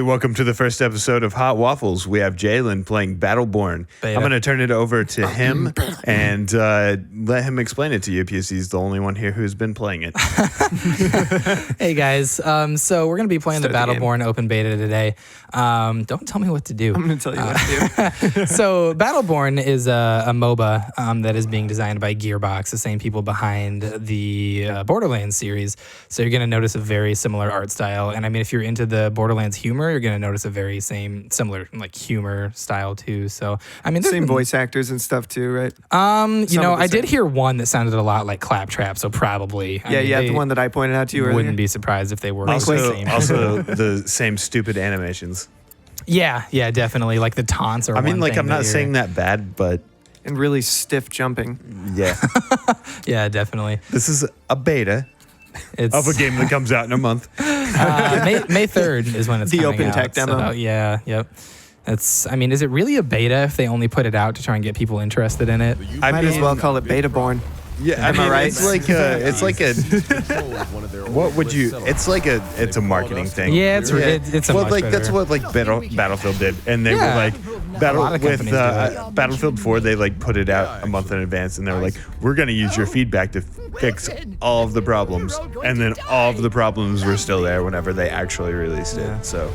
welcome to the first episode of Hot Waffles. We have Jalen playing Battleborn. Beta. I'm going to turn it over to him and let him explain it to you because he's the only one here who's been playing it. Hey guys, so we're going to be playing the Battleborn open beta today. Don't tell me what to do. I'm going to tell you what to do. So Battleborn is a MOBA that is being designed by Gearbox, the same people behind the Borderlands series. So you're going to notice a very similar art style. And I mean, if you're into the Borderlands humor, you're going to notice a very similar like humor style too. So I mean, same voice actors and stuff too, right? I did hear one that sounded a lot like Claptrap, so probably. The one that I pointed out to you earlier. Wouldn't be surprised if they were also the same. Also the same stupid animations. Yeah, definitely. Like the taunts are. I mean, like I'm not saying that bad, but and really stiff jumping. Yeah, yeah, definitely. This is a beta. Of a game that comes out in a month. May 3rd is when it's the coming open out, tech demo. So, yeah, yep. Is it really a beta if they only put it out to try and get people interested in it? I might as well call it Betaborn. Yeah, am I right? It's a marketing thing. Yeah, it's a much better. That's what Battlefield did, and they were like Battlefield 4. They put it out a month in advance, and they were like, "We're going to use your feedback to fix all of the problems," and then all of the problems were still there whenever they actually released it. So.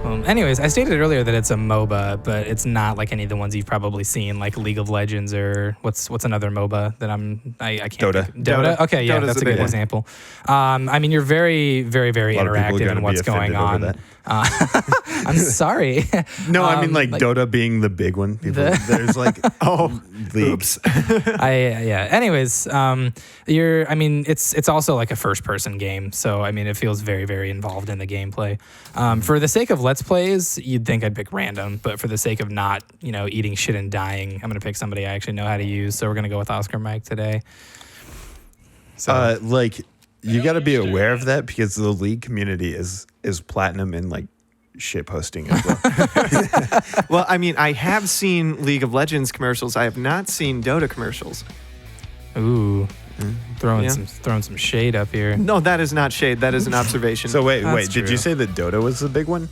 Anyways, I stated earlier that it's a MOBA, but it's not like any of the ones you've probably seen, like League of Legends or what's another MOBA that I can't Dota. think. Dota? Okay, yeah, that's a good example. You're very, very, very interactive in what's going on. I'm sorry. No, Dota being the big one. There's leagues. Anyways, it's also like a first-person game, so it feels very, very involved in the gameplay. For the sake of Let's Plays, you'd think I'd pick random, but for the sake of not, eating shit and dying, I'm gonna pick somebody I actually know how to use. So we're gonna go with Oscar Mike today. So, you got to be aware of that because the League community is platinum in shit posting as well. Well, I have seen League of Legends commercials. I have not seen Dota commercials. Ooh. Throwing some shade up here. No, that is not shade. That is an observation. So wait. Did you say that Dota was the big one?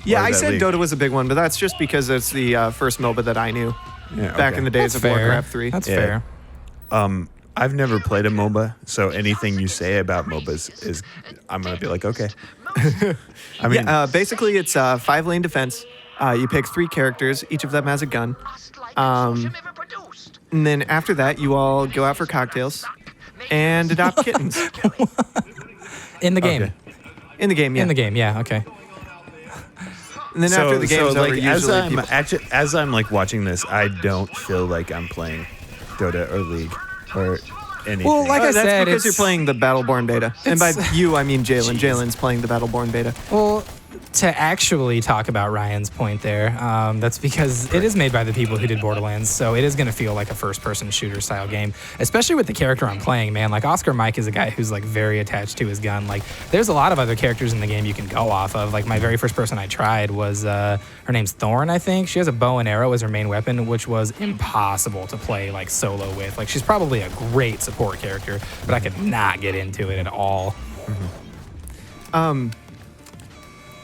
Yeah, I said League? Dota was a big one, but that's just because it's the first MOBA that I knew back in the days of Warcraft 3. That's fair. I've never played a MOBA, so anything you say about MOBAs is I'm gonna be like, okay. Basically it's 5-lane defense. You pick 3 characters. Each of them has a gun. And then after that, you all go out for cocktails and adopt kittens. In the game. Okay. In the game, yeah. In the game, yeah. Okay. And then after the game's over, as I'm watching this, I don't feel like I'm playing Dota or League or anything. Well, I said, that's because you're playing the Battleborn beta. And by you, I mean Jalen. Jalen's playing the Battleborn beta. Well, to actually talk about Ryan's point there, that's because it is made by the people who did Borderlands, so it is going to feel like a first-person shooter style game, especially with the character I'm playing, man. Oscar Mike is a guy who's very attached to his gun. There's a lot of other characters in the game you can go off of. My very first person I tried was, her name's Thorn, I think. She has a bow and arrow as her main weapon, which was impossible to play solo with. She's probably a great support character, but I could not get into it at all. Mm-hmm.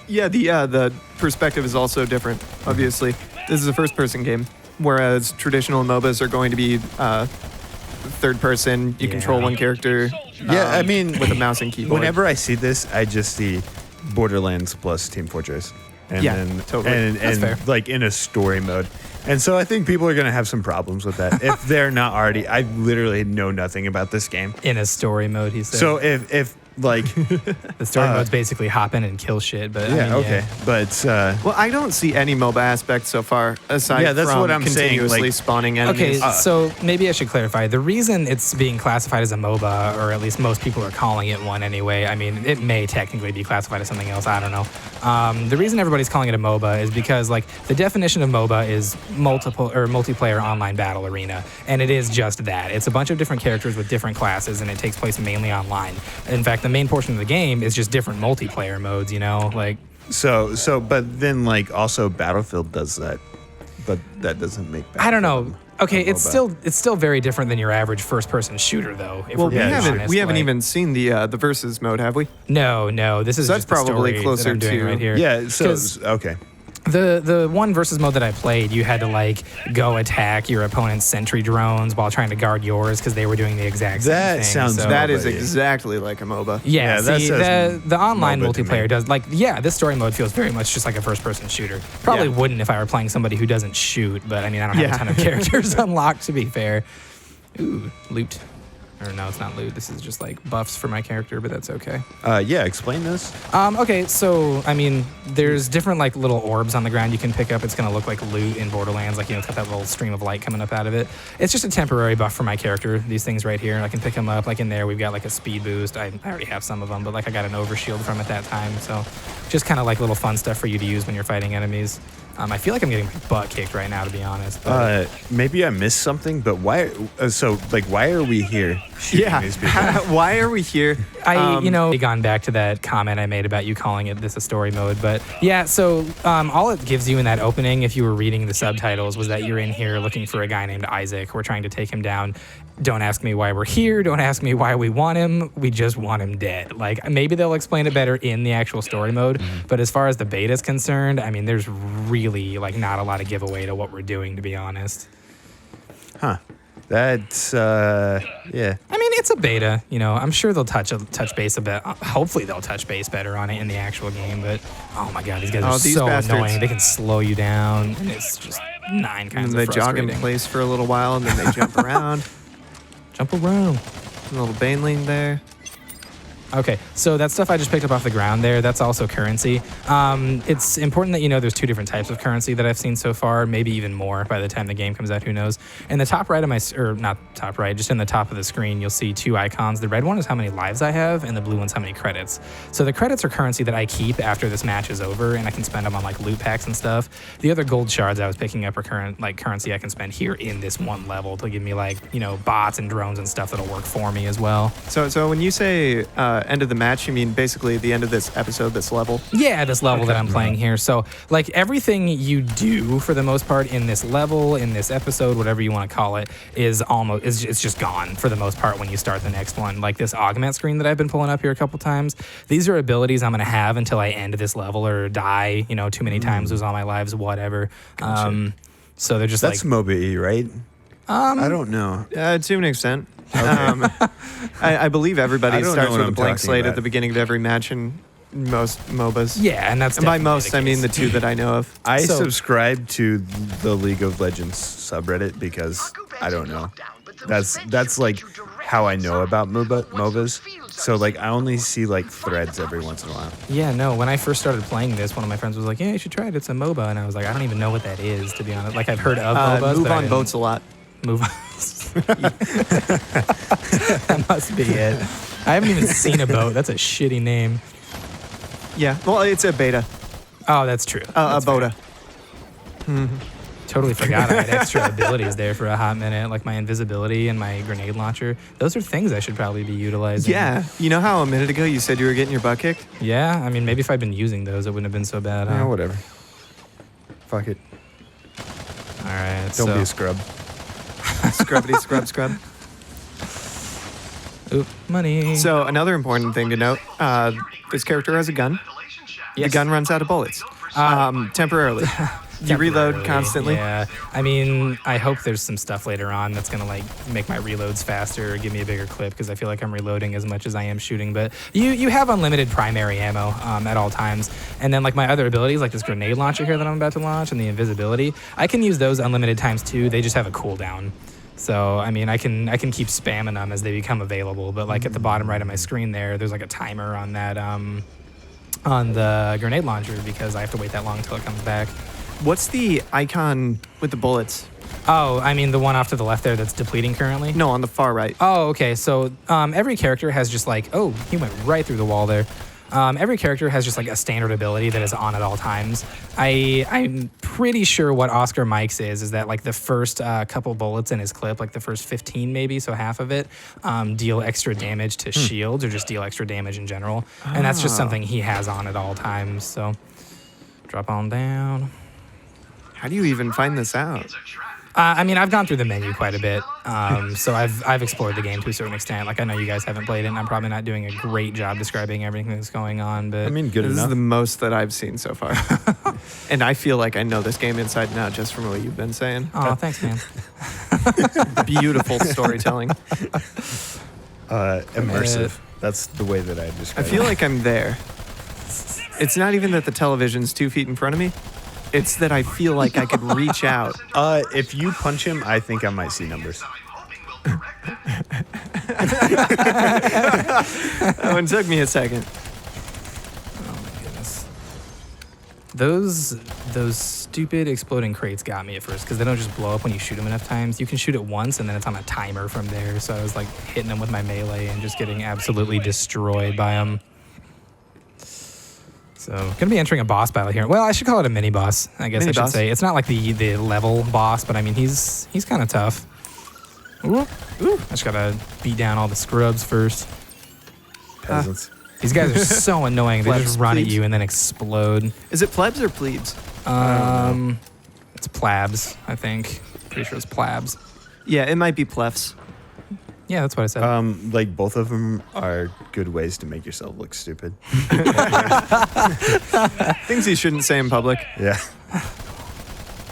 Yeah, the perspective is also different, obviously. This is a first-person game, whereas traditional MOBAs are going to be third person. You control one character with a mouse and keyboard. Whenever I see this, I just see Borderlands plus Team Fortress. And totally. And fair. In a story mode. And so I think people are going to have some problems with that. If they're not already, I literally know nothing about this game. In a story mode, he said. So if the story mode's basically hop in and kill shit, but but well, I don't see any MOBA aspect so far aside from what I'm continuously saying, spawning enemies. Okay, so maybe I should clarify. The reason it's being classified as a MOBA, or at least most people are calling it one anyway, it may technically be classified as something else, I don't know. The reason everybody's calling it a MOBA is because the definition of MOBA is multiplayer online battle arena, and it is just that. It's a bunch of different characters with different classes, and it takes place mainly online. In fact, the main portion of the game is just different multiplayer modes, but then also Battlefield does that, but that doesn't make Battlefield. I don't know. Okay, a MOBA. it's still very different than your average first-person shooter, though. If Well, we're being honest. we haven't Like, even seen the versus mode, have we? No, this is So just that's the probably story closer that I'm doing to- right here. Yeah. So 'Cause okay. The one versus mode that I played, you had to like go attack your opponent's sentry drones while trying to guard yours because they were doing the exact same That thing. sounds so. That is MOBA. exactly like a MOBA. Yeah, Yeah, that see, says the online MOBA to me. multiplayer does this story mode feels very much just like a first-person shooter. Probably Yeah. wouldn't if I were playing somebody who doesn't shoot, but I mean I don't have Yeah. a ton of characters unlocked to be fair. Ooh, loot. Or no, it's not loot. This is just like buffs for my character, but that's okay. Yeah. Explain this. Okay, so I mean, there's different like little orbs on the ground you can pick up. It's gonna look like loot in Borderlands, like it's got that little stream of light coming up out of it. It's just a temporary buff for my character. These things right here, I can pick them up. Like in there, we've got like a speed boost. I already have some of them, but like I got an overshield from it that time. So just kind of like little fun stuff for you to use when you're fighting enemies. I feel like I'm getting my butt kicked right now, to be honest. But Maybe I missed something, but why? Why are we here? Shooting these people? Why are we here? Gone back to that comment I made about you calling it this a story mode, but yeah. So all it gives you in that opening, if you were reading the subtitles, was that you're in here looking for a guy named Isaac. We're trying to take him down. Don't ask me why we're here. Don't ask me why we want him. We just want him dead. Like maybe they'll explain it better in the actual story mode. But as far as the beta is concerned, I mean, there's really like not a lot of giveaway to what we're doing, to be honest. Huh. That's yeah. I mean, it's a beta. I'm sure they'll touch base a bit. Hopefully, they'll touch base better on it in the actual game. But oh my god, these guys are these so bastards. annoying. They can slow you down, and it's just nine And kinds then of they jog in frustrating. place for a little while, and then they jump around. Jump around. A little Baneling there. Okay, so that stuff I just picked up off the ground there, that's also currency. It's important that you know there's two different types of currency that I've seen so far, maybe even more by the time the game comes out, who knows. In the top right of not top right, just in the top of the screen, you'll see two icons. The red one is how many lives I have, and the blue one's how many credits. So the credits are currency that I keep after this match is over, and I can spend them on like loot packs and stuff. The other gold shards I was picking up are currency I can spend here in this one level to give me like, bots and drones and stuff that'll work for me as well. So when you say end of the match, you mean basically the end of this episode, this level? Yeah, this level that I'm playing here. So, like, everything you do for the most part in this level, in this episode, whatever you want to call it, it's just gone for the most part when you start the next one. Like this augment screen that I've been pulling up here a couple times, these are abilities I'm going to have until I end this level or die, too many times, lose all my lives, whatever. Gotcha. So they're just That's MOBA, right? I don't know. To an extent. I believe everybody I don't know starts what with a I'm blank talking slate at about. the beginning of every match in most MOBAs. yeah, and that's And by definitely most, the I mean case. the two that I know of. I So- subscribe to the League of Legends subreddit because I don't know. That's like how I know about MOBAs. So like I only see like threads every once in a while. Yeah, no, when I first started playing this, one of my friends was like, yeah, you should try it. It's a MOBA. And I was like, I don't even know what that is, to be honest. Like, I've heard of MOBAs, Move but I on didn't- boats a lot. Move on. That must be it. I haven't even seen a boat. That's a shitty name. Yeah, well, it's a beta, Oh, that's true. a That's fair. BOTA. Totally forgot I had extra abilities there for a hot minute, like my invisibility and my grenade launcher. Those are things I should probably be utilizing. Yeah, you know how a minute ago you said you were getting your butt kicked? Yeah, I mean, maybe if I'd been using those, it wouldn't have been so bad, huh? Yeah, whatever. Fuck it. All right, Don't so, be a scrub. Scrubbity scrub scrub. Oop, money. So another important thing to note, this character has a gun. Yes. The gun runs out of bullets. Temporarily. You reload Temporarily, constantly. Yeah. I mean, I hope there's some stuff later on that's going to like make my reloads faster or give me a bigger clip because I feel like I'm reloading as much as I am shooting. But you have unlimited primary ammo at all times. And then like my other abilities, like this grenade launcher here that I'm about to launch and the invisibility, I can use those unlimited times too. They just have a cooldown. So, I mean, I can keep spamming them as they become available. But like at the bottom right of my screen there's like a timer on that on the grenade launcher because I have to wait that long until it comes back. What's the icon with the bullets? Oh, I mean the one off to the left there that's depleting currently? No, on the far right. Oh, okay. So every character has just like, oh, he went right through the wall there. Every character has just like a standard ability that is on at all times. I'm pretty sure what Oscar Mike's is that like the first couple bullets in his clip, like the first 15 maybe, so half of it, deal extra damage to shields or just deal extra damage in general. And that's just something he has on at all times. So drop on down. How do you even find this out? I mean, I've gone through the menu quite a bit, so I've explored the game to a certain extent. Like, I know you guys haven't played it, and I'm probably not doing a great job describing everything that's going on, but... I mean, good This enough. is the most that I've seen so far. And I feel like I know this game inside and out just from what you've been saying. Oh, thanks, man. Beautiful storytelling. Immersive. That's the way that I I describe feel it. like I'm there. It's not even that the television's 2 feet in front of me. It's that I feel like I could reach out. If you punch him, I think I might see numbers. That one took me a second. Oh my goodness. Those stupid exploding crates got me at first because they don't just blow up when you shoot them enough times. You can shoot it once and then it's on a timer from there. So I was like hitting them with my melee and just getting absolutely destroyed by them. So gonna be entering a boss battle here. Well, I should call it a mini boss. I guess I should Mini-boss? say it's not like the level boss, but I mean he's kind of tough. Ooh, I just gotta beat down all the scrubs first. Peasants. These guys are so annoying. They Plebs, just run at plebes. you and then explode. Is it plebs or plebes? It's plabs, I think. Pretty sure it's plabs. Yeah, it might be plefs. Yeah, that's what I said. Like both of them are good ways to make yourself look stupid. Things you shouldn't say in public. Yeah.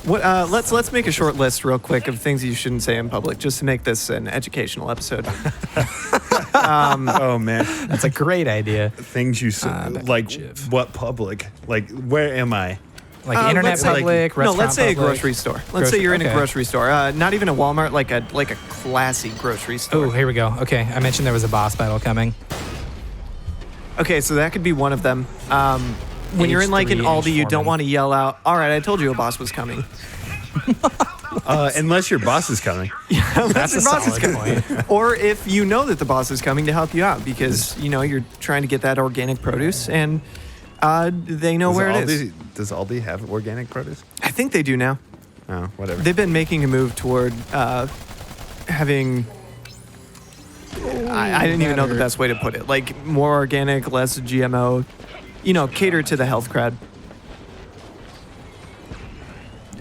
What? Let's make a short list real quick of things you shouldn't say in public, just to make this an educational episode. Oh man. That's a great idea. Things you back like. to Jiv. What public? Like where am I? Like internet let's say- public, No, restaurant let's say a public. grocery store. Let's say you're in a okay. grocery store. Not even a Walmart, like a classy grocery store. Oh, here we go. Okay, I mentioned there was a boss battle coming. Okay, so that could be one of them. When you're in like an H3 Aldi, you don't foreman. want to yell out, "All right, I told you a boss was coming." Unless your boss is coming. That's a your boss is solid coming. point. Or if you know that the boss is coming to help you out because you're trying to get that organic produce and they know where it is. Does Aldi have organic produce? I think they do now. Oh, whatever. They've been making a move toward having. I didn't even know the best way to put it. Like more organic, less GMO. Cater to the health crowd.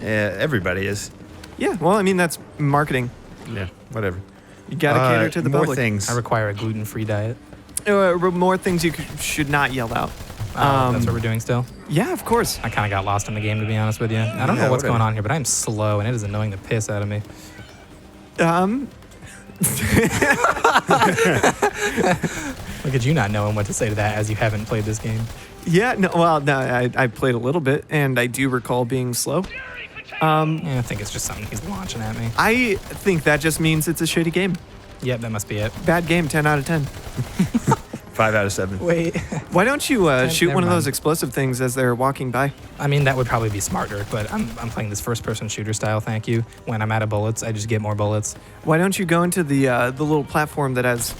Yeah, everybody is. Yeah, well, I mean that's marketing. Yeah, whatever. You gotta cater to the more public. things. I require a gluten-free diet. More things you should not yell out. That's what we're doing still. Yeah, of course. I kind of got lost in the game, to be honest with you. I don't know what's whatever. going on here, but I'm slow, and it is annoying the piss out of me. Look at you not knowing what to say to that as you haven't played this game. Yeah, no, well, no, I played a little bit, and I do recall being slow. Yeah, I think it's just something he's launching at me. I think that just means it's a shitty game. Yep, that must be it. Bad game, 10 out of 10. 5 out of 7. Wait. Why don't you shoot never one of those mind. explosive things as they're walking by? I mean, that would probably be smarter, but I'm playing this first-person shooter style, thank you. When I'm out of bullets, I just get more bullets. Why don't you go into the little platform that has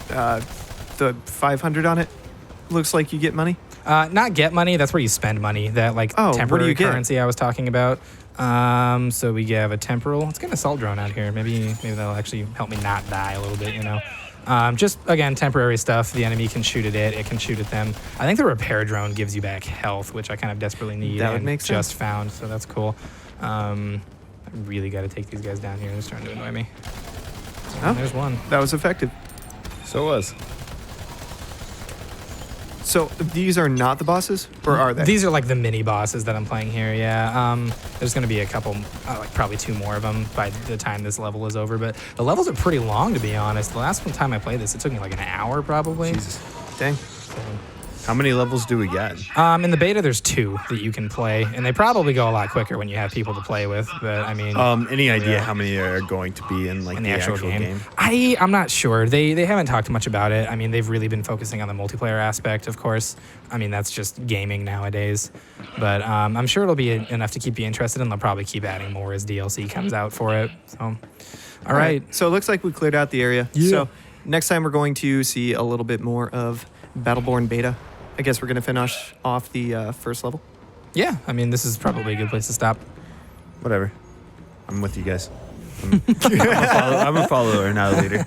the 500 on it? Looks like you get money. Not get money, that's where you spend money. That, like, Oh, what do temporary you get? currency I was talking about. So we have a temporal. Let's get an assault drone out here. Maybe that'll actually help me not die a little bit, Just, again, temporary stuff. The enemy can shoot at it. It can shoot at them. I think the repair drone gives you back health, which I kind of desperately need. That would and make sense. just found, so that's cool. I really got to take these guys down here. They're starting to annoy me. Oh. There's one. That was effective. So was. So these are not the bosses, or are they? These are like the mini bosses that I'm playing here. Yeah. There's gonna be a couple, like probably 2 more of them by the time this level is over. But the levels are pretty long, to be honest. The last time I played this, it took me like an hour probably. Jesus. Dang. How many levels do we get? In the beta, there's 2 that you can play, and they probably go a lot quicker when you have people to play with. But I mean, Any idea how many are going to be in like in the actual game? I'm not sure. They haven't talked much about it. I mean, they've really been focusing on the multiplayer aspect, of course. I mean, that's just gaming nowadays. But I'm sure it'll be enough to keep you interested, and they'll probably keep adding more as DLC comes out for it. So, all right. So it looks like we cleared out the area. Yeah. So next time we're going to see a little bit more of Battleborn beta. I guess we're going to finish off the first level. Yeah, I mean, this is probably a good place to stop. Whatever. I'm with you guys. I'm a follower, not a leader.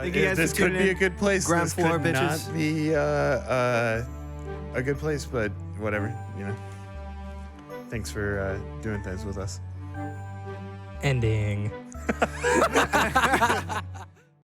Thank you guys This for could tuning be in. a good place. Ground This floor, could bitches. not be a good place, but whatever, Thanks for doing things with us. Ending.